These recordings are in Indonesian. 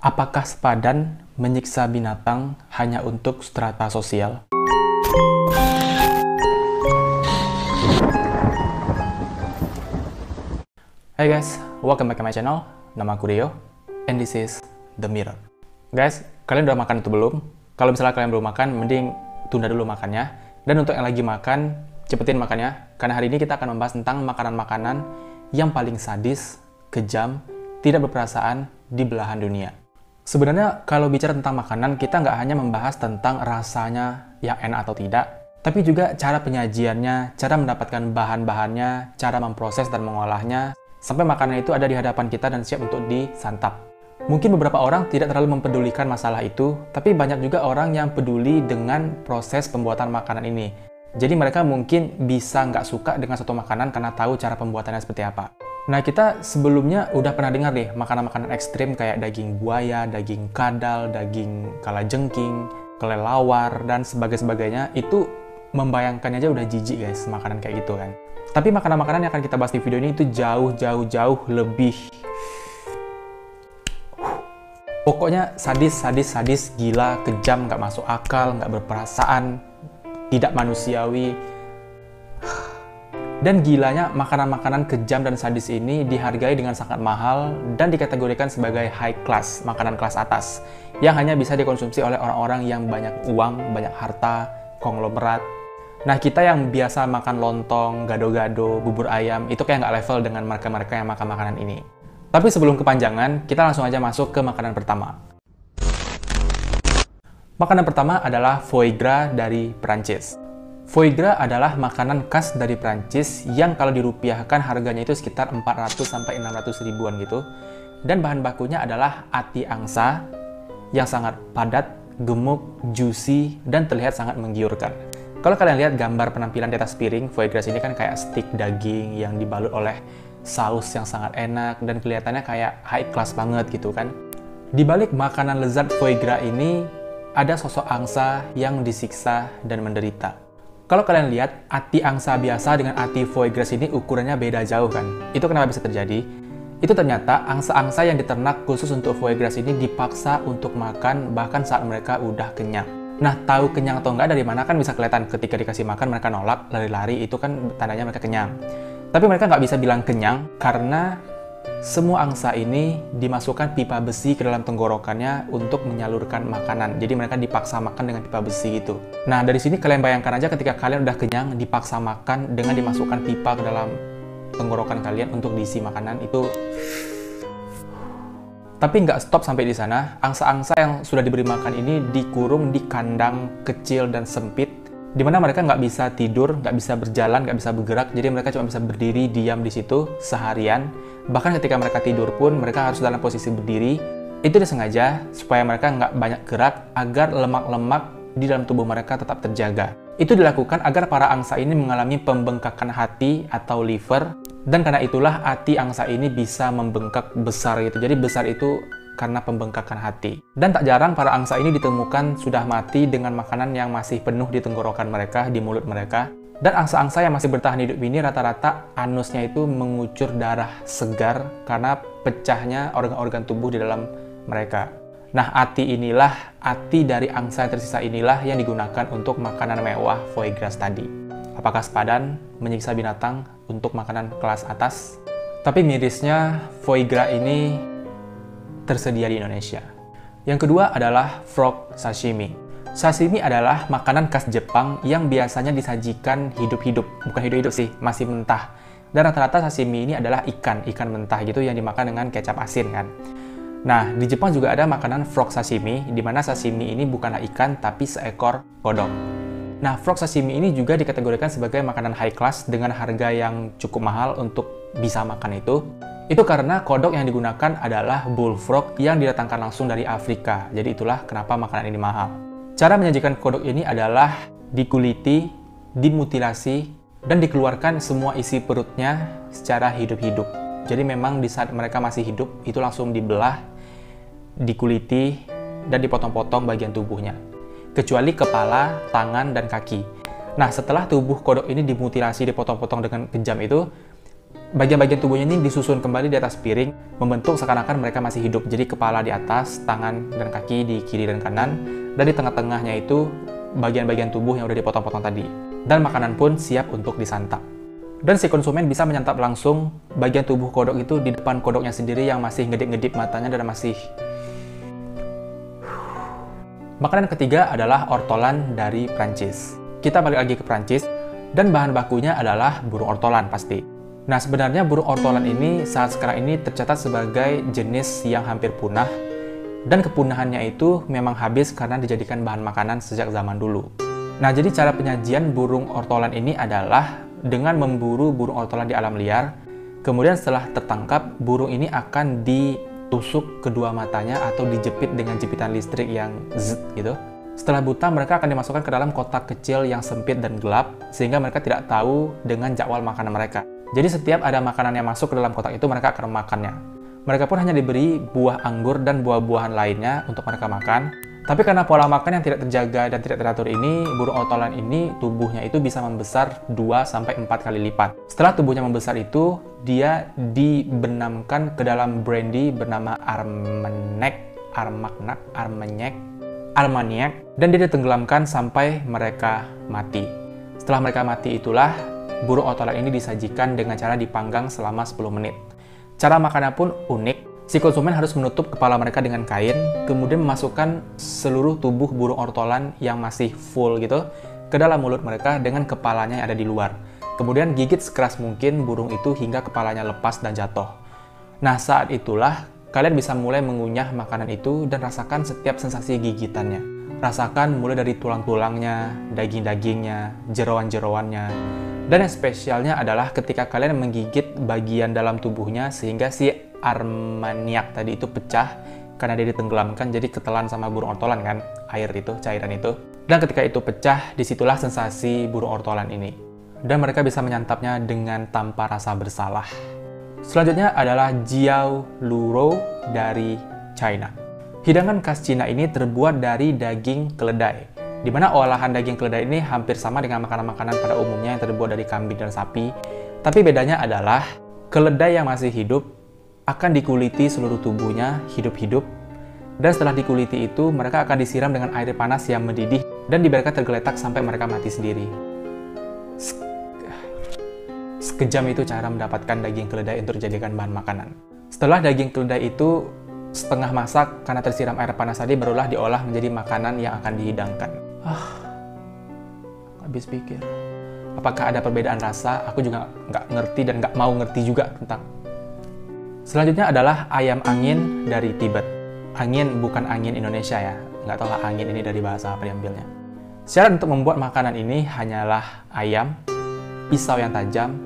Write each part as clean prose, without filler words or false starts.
Apakah sepadan menyiksa binatang hanya untuk strata sosial? Hai guys, welcome back to my channel. Nama aku Rio, and this is The Mirror. Guys, kalian udah makan atau belum? Kalau misalnya kalian belum makan, mending tunda dulu makannya. Dan untuk yang lagi makan, cepetin makannya. Karena hari ini kita akan membahas tentang makanan-makanan yang paling sadis, kejam, tidak berperasaan di belahan dunia. Sebenarnya kalau bicara tentang makanan, kita nggak hanya membahas tentang rasanya yang enak atau tidak, tapi juga cara penyajiannya, cara mendapatkan bahan-bahannya, cara memproses dan mengolahnya, sampai makanan itu ada di hadapan kita dan siap untuk disantap. Mungkin beberapa orang tidak terlalu mempedulikan masalah itu, tapi banyak juga orang yang peduli dengan proses pembuatan makanan ini. Jadi mereka mungkin bisa nggak suka dengan suatu makanan karena tahu cara pembuatannya seperti apa. Nah, kita sebelumnya udah pernah dengar nih makanan-makanan ekstrim kayak daging buaya, daging kadal, daging kalajengking, kelelawar, dan sebagainya. Itu membayangkannya aja udah jijik guys, makanan kayak gitu kan. Tapi makanan-makanan yang akan kita bahas di video ini itu jauh lebih... Pokoknya sadis, gila, kejam, nggak masuk akal, nggak berperasaan, tidak manusiawi. Dan gilanya, makanan-makanan kejam dan sadis ini dihargai dengan sangat mahal dan dikategorikan sebagai high class, makanan kelas atas, yang hanya bisa dikonsumsi oleh orang-orang yang banyak uang, banyak harta, konglomerat. Nah, kita yang biasa makan lontong, gado-gado, bubur ayam, itu kayak nggak level dengan mereka-mereka yang makan makanan ini. Tapi sebelum kepanjangan, kita langsung aja masuk ke makanan pertama. Makanan pertama adalah foie gras dari Prancis. Foie gras adalah makanan khas dari Prancis yang kalau dirupiahkan harganya itu sekitar 400-600 ribuan gitu. Dan bahan bakunya adalah ati angsa yang sangat padat, gemuk, juicy, dan terlihat sangat menggiurkan. Kalau kalian lihat gambar penampilan di atas piring, foie gras ini kan kayak steak daging yang dibalut oleh saus yang sangat enak dan kelihatannya kayak high class banget gitu kan. Di balik makanan lezat foie gras ini, ada sosok angsa yang disiksa dan menderita. Kalau kalian lihat, ati angsa biasa dengan ati foie gras ini ukurannya beda jauh kan. Itu kenapa bisa terjadi? Itu ternyata angsa-angsa yang diternak khusus untuk foie gras ini dipaksa untuk makan bahkan saat mereka udah kenyang. Nah, tahu kenyang atau enggak dari mana kan bisa kelihatan ketika dikasih makan mereka nolak, lari-lari, itu kan tandanya mereka kenyang. Tapi mereka nggak bisa bilang kenyang karena semua angsa ini dimasukkan pipa besi ke dalam tenggorokannya untuk menyalurkan makanan. Jadi mereka dipaksa makan dengan pipa besi gitu. Nah, dari sini kalian bayangkan aja ketika kalian udah kenyang, dipaksa makan dengan dimasukkan pipa ke dalam tenggorokan kalian untuk diisi makanan itu. Tapi nggak stop sampai di sana. Angsa-angsa yang sudah diberi makan ini dikurung di kandang kecil dan sempit, di mana mereka nggak bisa tidur, nggak bisa berjalan, nggak bisa bergerak. Jadi mereka cuma bisa berdiri diam di situ seharian. Bahkan ketika mereka tidur pun, mereka harus dalam posisi berdiri. Itu disengaja supaya mereka nggak banyak gerak, agar lemak-lemak di dalam tubuh mereka tetap terjaga. Itu dilakukan agar para angsa ini mengalami pembengkakan hati atau liver, dan karena itulah hati angsa ini bisa membengkak besar gitu. Jadi besar itu karena pembengkakan hati. Dan tak jarang para angsa ini ditemukan sudah mati dengan makanan yang masih penuh di tenggorokan mereka, di mulut mereka. Dan angsa-angsa yang masih bertahan hidup ini rata-rata anusnya itu mengucur darah segar karena pecahnya organ-organ tubuh di dalam mereka. Nah, ati dari angsa yang tersisa inilah yang digunakan untuk makanan mewah foie gras tadi. Apakah sepadan menyiksa binatang untuk makanan kelas atas? Tapi mirisnya, foie gras ini tersedia di Indonesia. Yang kedua adalah frog sashimi. Sashimi adalah makanan khas Jepang yang biasanya disajikan hidup-hidup. Bukan hidup-hidup sih, masih mentah. Dan rata-rata sashimi ini adalah ikan mentah gitu yang dimakan dengan kecap asin kan. Nah, di Jepang juga ada makanan frog sashimi, di mana sashimi ini bukanlah ikan tapi seekor kodok. Nah, frog sashimi ini juga dikategorikan sebagai makanan high class dengan harga yang cukup mahal untuk bisa makan itu. Itu karena kodok yang digunakan adalah bullfrog yang didatangkan langsung dari Afrika. Jadi itulah kenapa makanan ini mahal. Cara menyajikan kodok ini adalah dikuliti, dimutilasi, dan dikeluarkan semua isi perutnya secara hidup-hidup. Jadi memang di saat mereka masih hidup, itu langsung dibelah, dikuliti, dan dipotong-potong bagian tubuhnya. Kecuali kepala, tangan, dan kaki. Nah, setelah tubuh kodok ini dimutilasi, dipotong-potong dengan kejam itu, Bagian-bagian tubuhnya ini disusun kembali di atas piring, membentuk seakan-akan mereka masih hidup. Jadi kepala di atas, tangan dan kaki di kiri dan kanan, dan di tengah-tengahnya itu bagian-bagian tubuh yang udah dipotong-potong tadi. Dan makanan pun siap untuk disantap. Dan si konsumen bisa menyantap langsung bagian tubuh kodok itu di depan kodoknya sendiri yang masih ngedip-ngedip matanya dan masih... Makanan ketiga adalah ortolan dari Prancis. Kita balik lagi ke Prancis, dan bahan bakunya adalah burung ortolan pasti. Nah, sebenarnya burung ortolan ini saat sekarang ini tercatat sebagai jenis yang hampir punah, dan kepunahannya itu memang habis karena dijadikan bahan makanan sejak zaman dulu. Nah, jadi cara penyajian burung ortolan ini adalah dengan memburu burung ortolan di alam liar. Kemudian setelah tertangkap, burung ini akan ditusuk kedua matanya atau dijepit dengan jepitan listrik yang zzz gitu. Setelah buta, mereka akan dimasukkan ke dalam kotak kecil yang sempit dan gelap, sehingga mereka tidak tahu dengan jadwal makanan mereka. Jadi setiap ada makanan yang masuk ke dalam kotak itu, mereka akan memakannya. Mereka pun hanya diberi buah anggur dan buah-buahan lainnya untuk mereka makan. Tapi karena pola makan yang tidak terjaga dan tidak teratur ini, burung ortolan ini tubuhnya itu bisa membesar 2-4 kali lipat. Setelah tubuhnya membesar itu, dia dibenamkan ke dalam brandy bernama Armagnac, dan dia ditenggelamkan sampai mereka mati. Setelah mereka mati itulah, burung ortolan ini disajikan dengan cara dipanggang selama 10 menit. Cara makannya pun unik. Si konsumen harus menutup kepala mereka dengan kain, kemudian memasukkan seluruh tubuh burung ortolan yang masih full gitu ke dalam mulut mereka dengan kepalanya yang ada di luar. Kemudian gigit sekeras mungkin burung itu hingga kepalanya lepas dan jatuh. Nah, saat itulah kalian bisa mulai mengunyah makanan itu dan rasakan setiap sensasi gigitannya. Rasakan mulai dari tulang-tulangnya, daging-dagingnya, jeroan-jeroannya. Dan yang spesialnya adalah ketika kalian menggigit bagian dalam tubuhnya sehingga si Armagnac tadi itu pecah karena dia ditenggelamkan, jadi ketelan sama burung ortolan kan, air itu, cairan itu. Dan ketika itu pecah, disitulah sensasi burung ortolan ini. Dan mereka bisa menyantapnya dengan tanpa rasa bersalah. Selanjutnya adalah Jiao Luro dari China. Hidangan khas Cina ini terbuat dari daging keledai, di mana olahan daging keledai ini hampir sama dengan makanan-makanan pada umumnya yang terbuat dari kambing dan sapi. Tapi bedanya adalah keledai yang masih hidup akan dikuliti seluruh tubuhnya hidup-hidup, dan setelah dikuliti itu mereka akan disiram dengan air panas yang mendidih dan dibiarkan tergeletak sampai mereka mati sendiri. Sekejam itu cara mendapatkan daging keledai untuk dijadikan bahan makanan. Setelah daging keledai itu setengah masak karena tersiram air panas tadi, barulah diolah menjadi makanan yang akan dihidangkan. Habis pikir, apakah ada perbedaan rasa? Aku juga nggak ngerti dan nggak mau ngerti juga tentang. Selanjutnya adalah ayam angin dari Tibet. Angin bukan angin Indonesia ya, nggak tahu lah angin ini dari bahasa apa diambilnya. Syarat untuk membuat makanan ini hanyalah ayam, pisau yang tajam,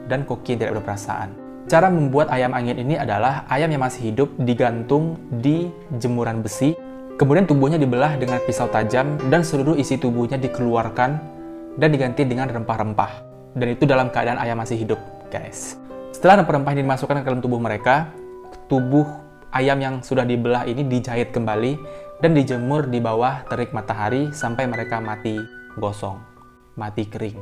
dan koki yang tidak berperasaan. Cara membuat ayam angin ini adalah ayam yang masih hidup digantung di jemuran besi, kemudian tubuhnya dibelah dengan pisau tajam dan seluruh isi tubuhnya dikeluarkan dan diganti dengan rempah-rempah. Dan itu dalam keadaan ayam masih hidup, guys. Setelah rempah-rempah ini dimasukkan ke dalam tubuh mereka, tubuh ayam yang sudah dibelah ini dijahit kembali dan dijemur di bawah terik matahari sampai mereka mati gosong, mati kering.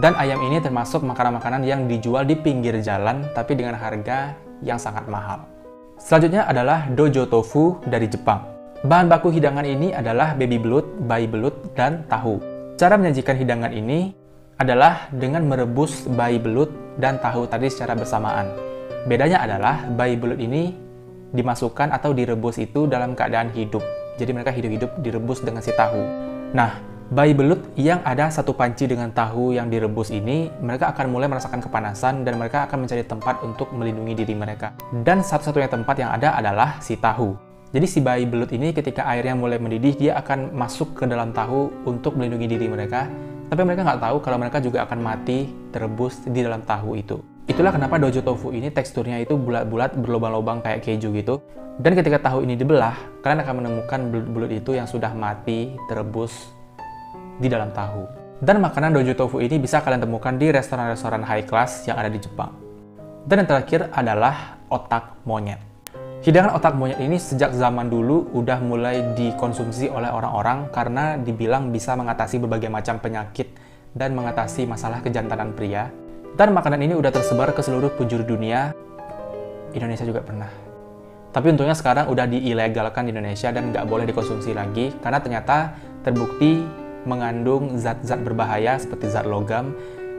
Dan ayam ini termasuk makanan-makanan yang dijual di pinggir jalan tapi dengan harga yang sangat mahal. Selanjutnya adalah dojo tofu dari Jepang. Bahan baku hidangan ini adalah baby belut, bayi belut, dan tahu. Cara menyajikan hidangan ini adalah dengan merebus bayi belut dan tahu tadi secara bersamaan. Bedanya adalah bayi belut ini dimasukkan atau direbus itu dalam keadaan hidup. Jadi mereka hidup-hidup direbus dengan si tahu. Nah, bayi belut yang ada satu panci dengan tahu yang direbus ini, mereka akan mulai merasakan kepanasan dan mereka akan mencari tempat untuk melindungi diri mereka. Dan satu-satunya tempat yang ada adalah si tahu. Jadi si bayi belut ini ketika airnya mulai mendidih, dia akan masuk ke dalam tahu untuk melindungi diri mereka. Tapi mereka nggak tahu kalau mereka juga akan mati terebus di dalam tahu itu. Itulah kenapa dojo tofu ini teksturnya itu bulat-bulat berlubang-lubang kayak keju gitu. Dan ketika tahu ini dibelah, kalian akan menemukan belut-belut itu yang sudah mati terebus di dalam tahu. Dan makanan dojo tofu ini bisa kalian temukan di restoran-restoran high class yang ada di Jepang. Dan yang terakhir adalah otak monyet. Hidangan otak monyet ini sejak zaman dulu udah mulai dikonsumsi oleh orang-orang karena dibilang bisa mengatasi berbagai macam penyakit dan mengatasi masalah kejantanan pria. Dan makanan ini udah tersebar ke seluruh penjuru dunia. Indonesia juga pernah. Tapi untungnya sekarang udah diilegalkan di Indonesia dan nggak boleh dikonsumsi lagi karena ternyata terbukti mengandung zat-zat berbahaya seperti zat logam,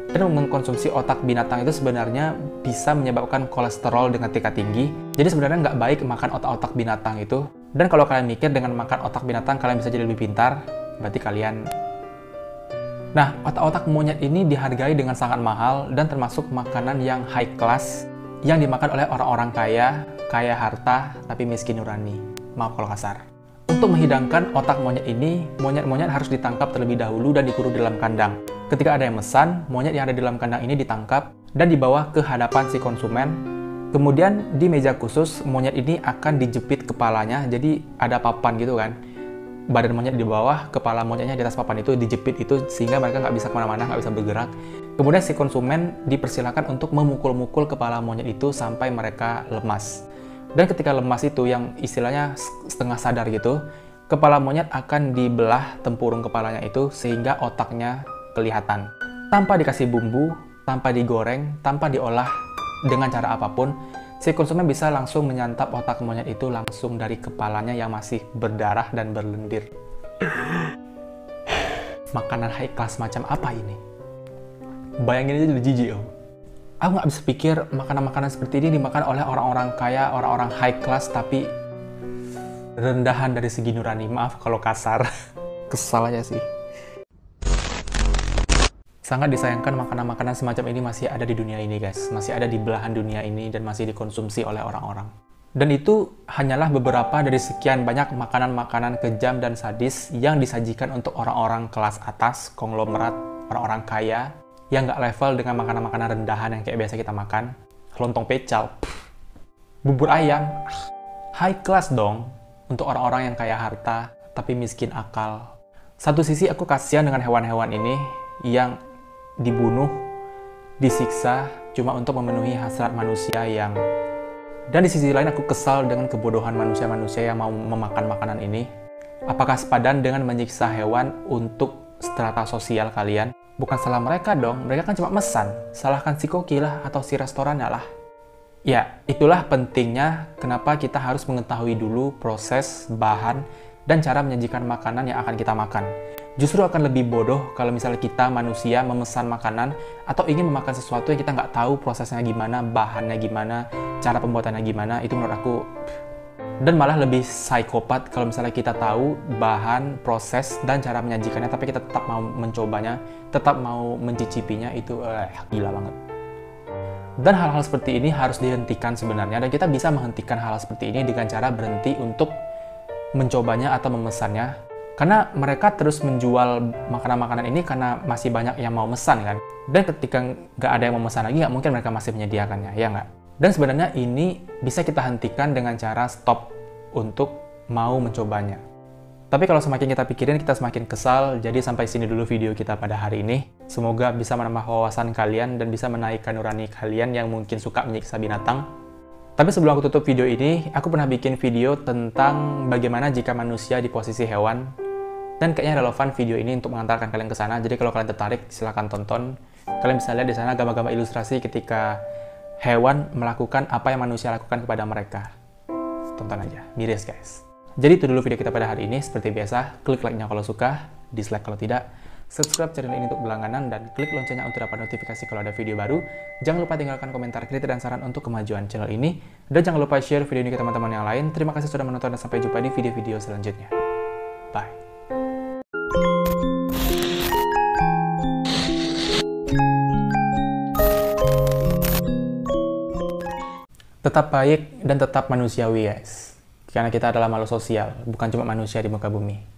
dan mengkonsumsi otak binatang itu sebenarnya bisa menyebabkan kolesterol dengan tingkat tinggi. Jadi sebenarnya nggak baik makan otak-otak binatang itu. Dan kalau kalian mikir dengan makan otak binatang kalian bisa jadi lebih pintar, berarti kalian... Nah, otak-otak monyet ini dihargai dengan sangat mahal dan termasuk makanan yang high class yang dimakan oleh orang-orang kaya, kaya harta, tapi miskin nurani. Maaf kalau kasar. Untuk menghidangkan otak monyet ini, monyet-monyet harus ditangkap terlebih dahulu dan dikurung di dalam kandang. Ketika ada yang mesan, monyet yang ada di dalam kandang ini ditangkap dan dibawa ke hadapan si konsumen. Kemudian di meja khusus, monyet ini akan dijepit kepalanya, jadi ada papan gitu kan. Badan monyet di bawah, kepala monyetnya di atas papan itu dijepit itu sehingga mereka nggak bisa kemana-mana, nggak bisa bergerak. Kemudian si konsumen dipersilakan untuk memukul-mukul kepala monyet itu sampai mereka lemas. Dan ketika lemas itu yang istilahnya setengah sadar gitu, kepala monyet akan dibelah tempurung kepalanya itu sehingga otaknya kelihatan. Tanpa dikasih bumbu, tanpa digoreng, tanpa diolah dengan cara apapun, si konsumen bisa langsung menyantap otak monyet itu langsung dari kepalanya yang masih berdarah dan berlendir. Makanan high class macam apa ini? Bayangin aja udah jijik om. Aku nggak bisa pikir makanan-makanan seperti ini dimakan oleh orang-orang kaya, orang-orang high class, tapi rendahan dari segi nurani. Maaf kalau kasar. Kesal aja sih. Sangat disayangkan makanan-makanan semacam ini masih ada di dunia ini guys. Masih ada di belahan dunia ini dan masih dikonsumsi oleh orang-orang. Dan itu hanyalah beberapa dari sekian banyak makanan-makanan kejam dan sadis yang disajikan untuk orang-orang kelas atas, konglomerat, orang-orang kaya, yang nggak level dengan makanan-makanan rendahan yang kayak biasa kita makan. Lontong pecal, bubur ayam, high class dong untuk orang-orang yang kaya harta tapi miskin akal. Satu sisi aku kasihan dengan hewan-hewan ini yang dibunuh, disiksa cuma untuk memenuhi hasrat manusia yang... Dan di sisi lain aku kesal dengan kebodohan manusia-manusia yang mau memakan makanan ini. Apakah sepadan dengan menyiksa hewan untuk strata sosial kalian? Bukan salah mereka dong, mereka kan cuma mesan. Salahkan si koki lah atau si restorannya lah. Ya, itulah pentingnya kenapa kita harus mengetahui dulu proses, bahan, dan cara menyajikan makanan yang akan kita makan. Justru akan lebih bodoh kalau misalnya kita manusia memesan makanan atau ingin memakan sesuatu yang kita nggak tahu prosesnya gimana, bahannya gimana, cara pembuatannya gimana. Itu menurut aku... Dan malah lebih psikopat kalau misalnya kita tahu bahan, proses, dan cara menyajikannya, tapi kita tetap mau mencobanya, tetap mau mencicipinya, itu gila banget. Dan hal-hal seperti ini harus dihentikan sebenarnya, dan kita bisa menghentikan hal seperti ini dengan cara berhenti untuk mencobanya atau memesannya. Karena mereka terus menjual makanan-makanan ini karena masih banyak yang mau mesan kan. Dan ketika nggak ada yang mau mesan lagi, nggak mungkin mereka masih menyediakannya, ya nggak? Dan sebenarnya ini bisa kita hentikan dengan cara stop untuk mau mencobanya. Tapi kalau semakin kita pikirin, kita semakin kesal. Jadi sampai sini dulu video kita pada hari ini. Semoga bisa menambah wawasan kalian dan bisa menaikkan nurani kalian yang mungkin suka menyiksa binatang. Tapi sebelum aku tutup video ini, aku pernah bikin video tentang bagaimana jika manusia di posisi hewan. Dan kayaknya relevan video ini untuk mengantarkan kalian ke sana. Jadi kalau kalian tertarik, silahkan tonton. Kalian bisa lihat di sana gambar-gambar ilustrasi ketika hewan melakukan apa yang manusia lakukan kepada mereka. Tonton aja, miris guys. Jadi itu dulu video kita pada hari ini. Seperti biasa, klik like-nya kalau suka, dislike kalau tidak. Subscribe channel ini untuk berlangganan dan klik loncengnya untuk dapat notifikasi kalau ada video baru. Jangan lupa tinggalkan komentar, kritik, dan saran untuk kemajuan channel ini. Dan jangan lupa share video ini ke teman-teman yang lain. Terima kasih sudah menonton dan sampai jumpa di video-video selanjutnya. Bye. Tetap baik dan tetap manusiawi guys. Karena kita adalah makhluk sosial, bukan cuma manusia di muka bumi.